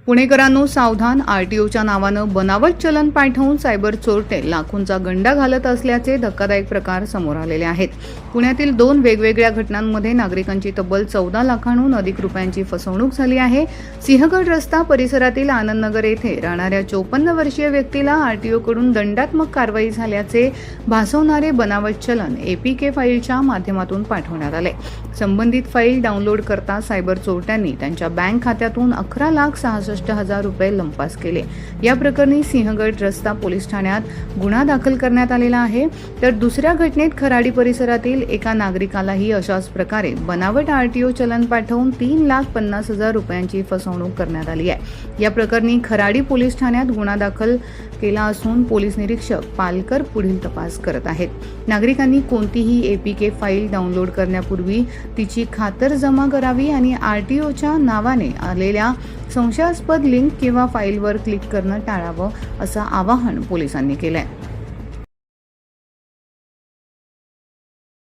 पुणेकरांनो सावधान, आरटीओच्या नावानं बनावट चलन पाठवून सायबर चोरटे लाखोंचा गंडा घालत असल्याचे धक्कादायक प्रकार समोर आलेले आहेत. पुण्यातील 2 वेगवेगळ्या घटनांमध्ये नागरिकांची तब्बल 14 लाखांहून अधिक रुपयांची फसवणूक झाली आहे. सिंहगड रस्ता परिसरातील आनंदनगर येथे राहणाऱ्या 54 वर्षीय व्यक्तीला आरटीओकडून दंडात्मक कारवाई झाल्याचे भासवणारे बनावट चलन एपीके फाईलच्या माध्यमातून पाठवण्यात आले. संबंधित फाईल डाउनलोड करता सायबर चोरट्यांनी त्यांच्या बँक खात्यातून 11,66,000 रुपये लंपास केले. या प्रकरणी सिंहगड रस्ता पोलीस ठाण्यात गुन्हा दाखल करण्यात आलेला आहे. तर दुसऱ्या घटनेत खराडी परिसरातील एका नागरिकालाही अशाच प्रकारे बनावट आरटीओ चलन पाठवून 3,50,000 रुपयांची फसवणूक करण्यात आली आहे. या प्रकरणी खराडी पोलीस ठाण्यात गुन्हा दाखल केला असून पोलीस निरीक्षक पालकर पुढील तपास करत आहेत. नागरिकांनी कोणतीही एपीके फाईल डाउनलोड करण्यापूर्वी तिची खातरजमा करावी आणि आरटीओच्या नावाने आलेल्या संशयास्पद लिंक किंवा फाईलवर क्लिक करणं टाळावं असं आवाहन पोलिसांनी केलंय.